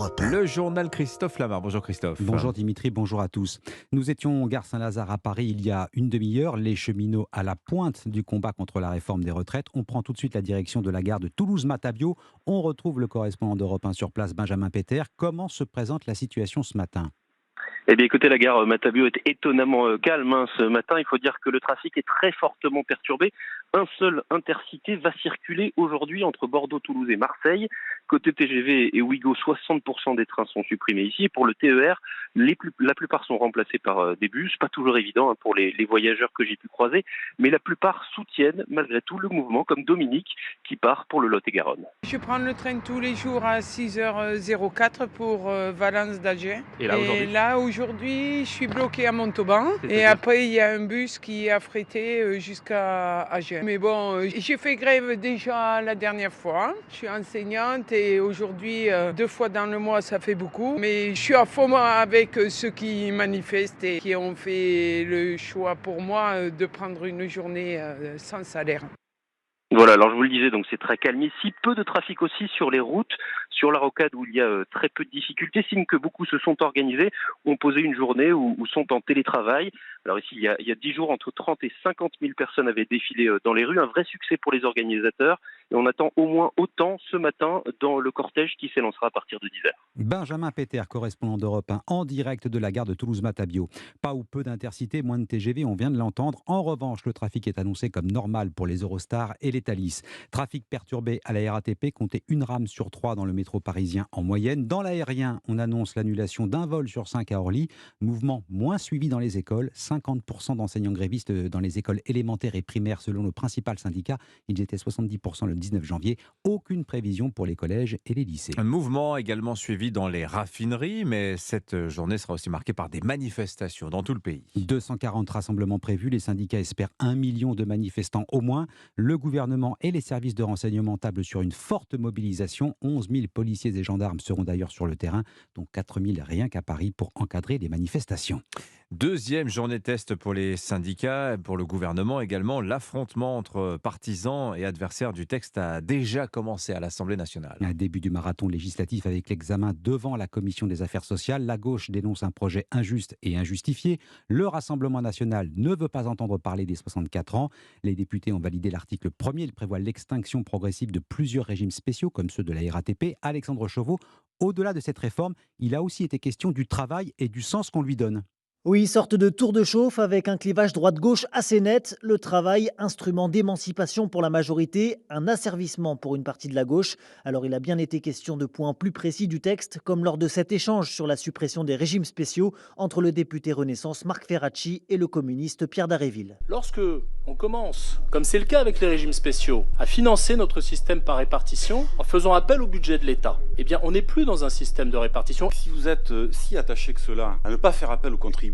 Europe 1. Le journal Christophe Lamar. Bonjour Christophe. Bonjour Dimitri, bonjour à tous. Nous étions gare Saint-Lazare à Paris il y a une demi-heure, les cheminots à la pointe du combat contre la réforme des retraites. On prend tout de suite la direction de la gare de Toulouse-Matabio. On retrouve le correspondant d'Europe 1 sur place, Benjamin Péter. Comment se présente la situation ce matin ? Eh bien écoutez, la gare Matabio est étonnamment calme ce matin. Il faut dire que le trafic est très fortement perturbé. Un seul intercité va circuler aujourd'hui entre Bordeaux, Toulouse et Marseille. Côté TGV et Ouigo, 60% des trains sont supprimés ici. Et pour le TER, la plupart sont remplacés par des bus. Pas toujours évident pour les voyageurs que j'ai pu croiser. Mais la plupart soutiennent malgré tout le mouvement, comme Dominique qui part pour le Lot-et-Garonne. Je prends le train tous les jours à 6h04 pour Valence d'Alger. Et là aujourd'hui, je suis bloquée à Montauban. Et après, il y a un bus qui est affrété jusqu'à Agen. Mais bon, j'ai fait grève déjà la dernière fois. Je suis enseignante et aujourd'hui, 2 fois dans le mois, ça fait beaucoup. Mais je suis à fond avec ceux qui manifestent et qui ont fait le choix pour moi de prendre une journée sans salaire. Voilà, alors je vous le disais, donc c'est très calme ici, peu de trafic aussi sur les routes, sur la rocade où il y a très peu de difficultés, signe que beaucoup se sont organisés, ont posé une journée ou sont en télétravail. Alors ici, il y a 10 jours, entre 30 et 50 000 personnes avaient défilé dans les rues, un vrai succès pour les organisateurs, et on attend au moins autant ce matin dans le cortège qui s'élancera à partir de 10h. Benjamin Péter, correspondant d'Europe 1, en direct de la gare de Toulouse-Matabio. Pas ou peu d'intercités, moins de TGV, on vient de l'entendre. En revanche, le trafic est annoncé comme normal pour les Eurostars et les Thalys. Trafic perturbé à la RATP, comptez une rame sur 3 dans le métro parisien en moyenne. Dans l'aérien, on annonce l'annulation d'un vol sur 5 à Orly. Mouvement moins suivi dans les écoles. 50% d'enseignants grévistes dans les écoles élémentaires et primaires selon le principal syndicat. Ils étaient 70% le 19 janvier. Aucune prévision pour les collèges et les lycées. Un mouvement également suivi dans les raffineries, mais cette journée sera aussi marquée par des manifestations dans tout le pays. 240 rassemblements prévus. Les syndicats espèrent 1 million de manifestants au moins. Le gouvernement et les services de renseignement tablent sur une forte mobilisation. 11 000 policiers et gendarmes seront d'ailleurs sur le terrain, dont 4 000 rien qu'à Paris pour encadrer les manifestations. Deuxième journée test pour les syndicats, pour le gouvernement également. L'affrontement entre partisans et adversaires du texte a déjà commencé à l'Assemblée nationale. Un début du marathon législatif avec l'examen devant la Commission des affaires sociales. La gauche dénonce un projet injuste et injustifié. Le Rassemblement national ne veut pas entendre parler des 64 ans. Les députés ont validé l'article 1er. Il prévoit l'extinction progressive de plusieurs régimes spéciaux comme ceux de la RATP. Alexandre Chauveau, au-delà de cette réforme, il a aussi été question du travail et du sens qu'on lui donne. Oui, sorte de tour de chauffe avec un clivage droite-gauche assez net. Le travail, instrument d'émancipation pour la majorité, un asservissement pour une partie de la gauche. Alors il a bien été question de points plus précis du texte, comme lors de cet échange sur la suppression des régimes spéciaux entre le député Renaissance Marc Ferracci et le communiste Pierre Dharréville. Lorsque on commence, comme c'est le cas avec les régimes spéciaux, à financer notre système par répartition en faisant appel au budget de l'État, eh bien on n'est plus dans un système de répartition. Si vous êtes si attaché que cela à ne pas faire appel aux contribuables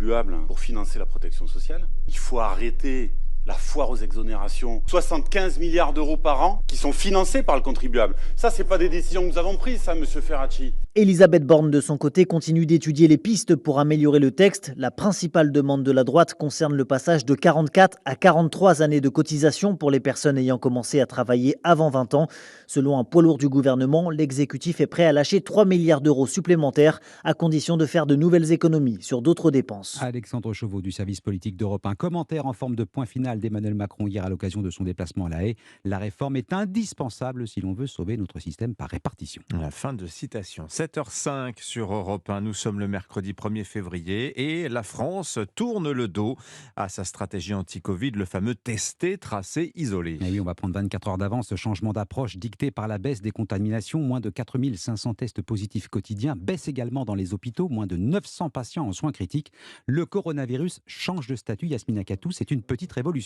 pour financer la protection sociale, il faut arrêter la foire aux exonérations. 75 milliards d'euros par an qui sont financés par le contribuable. Ça, c'est pas des décisions que nous avons prises, ça, monsieur Ferracci. Elisabeth Borne, de son côté, continue d'étudier les pistes pour améliorer le texte. La principale demande de la droite concerne le passage de 44 à 43 années de cotisation pour les personnes ayant commencé à travailler avant 20 ans. Selon un poids lourd du gouvernement, l'exécutif est prêt à lâcher 3 milliards d'euros supplémentaires à condition de faire de nouvelles économies sur d'autres dépenses. Alexandre Chauveau du service politique d'Europe 1. Commentaire en forme de point final d'Emmanuel Macron hier à l'occasion de son déplacement à La Haye. La réforme est indispensable si l'on veut sauver notre système par répartition. La fin de citation. 7h05 sur Europe 1. Nous sommes le mercredi 1er février et la France tourne le dos à sa stratégie anti-Covid, le fameux tester, tracer, isoler. Et oui, on va prendre 24 heures d'avance. Ce changement d'approche dicté par la baisse des contaminations. Moins de 4 500 tests positifs quotidiens. Baisse également dans les hôpitaux. Moins de 900 patients en soins critiques. Le coronavirus change de statut. Yasmina Katou, c'est une petite révolution.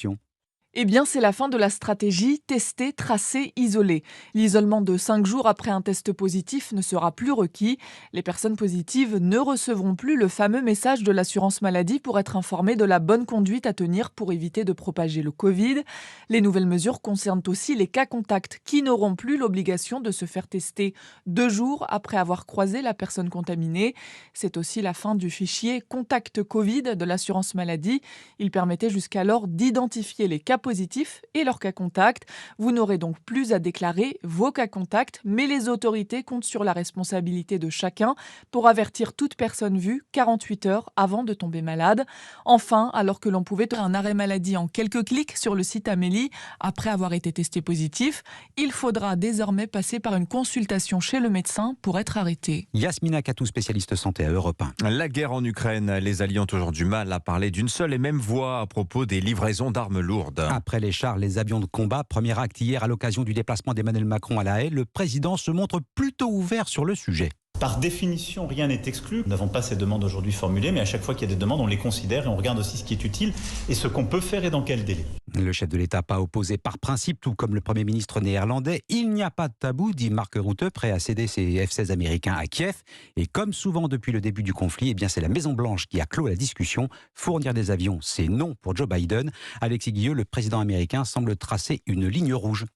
Eh bien, c'est la fin de la stratégie tester, tracer, isoler. L'isolement de 5 jours après un test positif ne sera plus requis. Les personnes positives ne recevront plus le fameux message de l'assurance maladie pour être informées de la bonne conduite à tenir pour éviter de propager le Covid. Les nouvelles mesures concernent aussi les cas contacts qui n'auront plus l'obligation de se faire tester 2 jours après avoir croisé la personne contaminée. C'est aussi la fin du fichier Contact Covid de l'assurance maladie. Il permettait jusqu'alors d'identifier les cas positifs et leurs cas contacts. Vous n'aurez donc plus à déclarer vos cas contacts, mais les autorités comptent sur la responsabilité de chacun pour avertir toute personne vue 48 heures avant de tomber malade. Enfin, alors que l'on pouvait faire un arrêt maladie en quelques clics sur le site Amélie après avoir été testé positif, il faudra désormais passer par une consultation chez le médecin pour être arrêté. Yasmina Katou, spécialiste santé à Europe 1. La guerre en Ukraine, les alliés ont toujours du mal à parler d'une seule et même voix à propos des livraisons d'armes lourdes. Après les chars, les avions de combat, premier acte hier à l'occasion du déplacement d'Emmanuel Macron à La Haye, le président se montre plutôt ouvert sur le sujet. Par définition, rien n'est exclu. Nous n'avons pas ces demandes aujourd'hui formulées, mais à chaque fois qu'il y a des demandes, on les considère et on regarde aussi ce qui est utile et ce qu'on peut faire et dans quel délai. Le chef de l'État pas opposé par principe, tout comme le Premier ministre néerlandais. Il n'y a pas de tabou, dit Mark Rutte, prêt à céder ses F-16 américains à Kiev. Et comme souvent depuis le début du conflit, c'est la Maison-Blanche qui a clos la discussion. Fournir des avions, c'est non pour Joe Biden. Alexis Guilleux, le président américain, semble tracer une ligne rouge.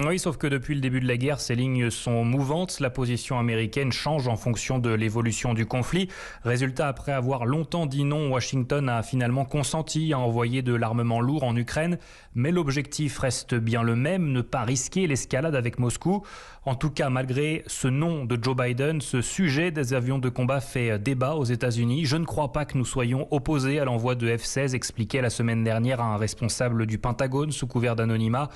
Oui, sauf que depuis le début de la guerre, ces lignes sont mouvantes. La position américaine change en fonction de l'évolution du conflit. Résultat, après avoir longtemps dit non, Washington a finalement consenti à envoyer de l'armement lourd en Ukraine. Mais l'objectif reste bien le même, ne pas risquer l'escalade avec Moscou. En tout cas, malgré ce non de Joe Biden, ce sujet des avions de combat fait débat aux États-Unis. Je ne crois pas que nous soyons opposés à l'envoi de F-16, expliquait la semaine dernière à un responsable du Pentagone sous couvert d'anonymat.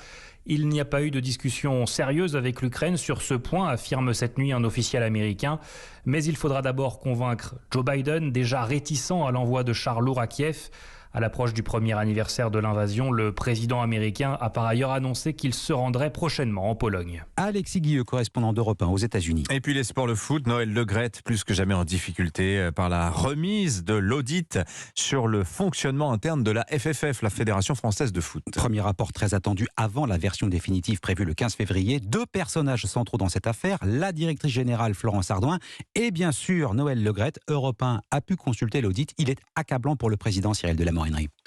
Il n'y a pas eu de discussion sérieuse avec l'Ukraine sur ce point, affirme cette nuit un officiel américain. Mais il faudra d'abord convaincre Joe Biden, déjà réticent à l'envoi de chars lourds à Kiev. À l'approche du premier anniversaire de l'invasion, le président américain a par ailleurs annoncé qu'il se rendrait prochainement en Pologne. Alexis Guilleux, correspondant d'Europe 1 aux États-Unis. Et puis les sports, le foot, Noël Le Graët, plus que jamais en difficulté par la remise de l'audit sur le fonctionnement interne de la FFF, la Fédération Française de Foot. Premier rapport très attendu avant la version définitive prévue le 15 février. Deux personnages centraux dans cette affaire, la directrice générale Florence Ardouin et bien sûr Noël Le Graët. Europe 1 a pu consulter l'audit. Il est accablant pour le président Cyril Delamore.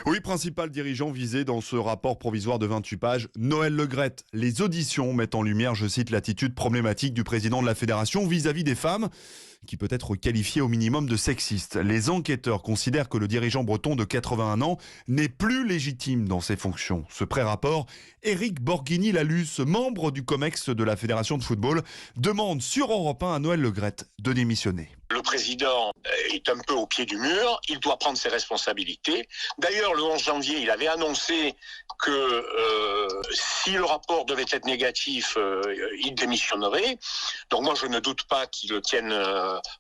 Oui, principal dirigeant visé dans ce rapport provisoire de 28 pages, Noël Le Graët. Les auditions mettent en lumière, je cite, l'attitude problématique du président de la fédération vis-à-vis des femmes, qui peut être qualifié au minimum de sexiste. Les enquêteurs considèrent que le dirigeant breton de 81 ans n'est plus légitime dans ses fonctions. Ce pré-rapport, Éric Borghini-Lalus, membre du COMEX de la Fédération de football, demande sur Europe 1 à Noël Le Graët de démissionner. Le président est un peu au pied du mur, il doit prendre ses responsabilités. D'ailleurs, le 11 janvier, il avait annoncé que si le rapport devait être négatif, il démissionnerait. Donc moi, je ne doute pas qu'il tienne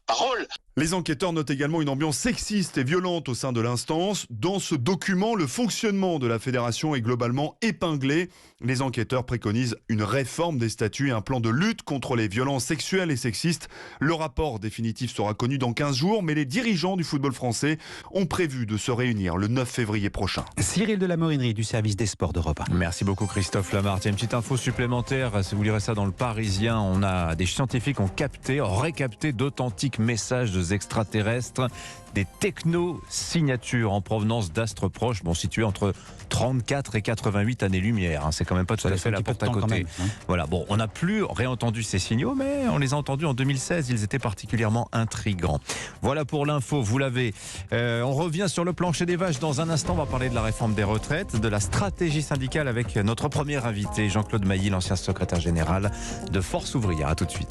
parole. Les enquêteurs notent également une ambiance sexiste et violente au sein de l'instance. Dans ce document, le fonctionnement de la fédération est globalement épinglé. Les enquêteurs préconisent une réforme des statuts et un plan de lutte contre les violences sexuelles et sexistes. Le rapport définitif sera connu dans 15 jours, mais les dirigeants du football français ont prévu de se réunir le 9 février prochain. Cyril de la Morinerie du service des sports d'Europe 1. Merci beaucoup Christophe Lamarthe. Il y a une petite info supplémentaire, si vous lirez ça dans le Parisien, on a des scientifiques ont récapté d'authentiques messages extraterrestres, des techno-signatures en provenance d'astres proches, situés entre 34 et 88 années-lumière. C'est quand même pas tout à fait la porte à côté. Voilà, on n'a plus réentendu ces signaux, mais on les a entendus en 2016. Ils étaient particulièrement intrigants. Voilà pour l'info, vous l'avez. On revient sur le plancher des vaches dans un instant. On va parler de la réforme des retraites, de la stratégie syndicale avec notre premier invité, Jean-Claude Mailly, l'ancien secrétaire général de Force Ouvrière. À tout de suite.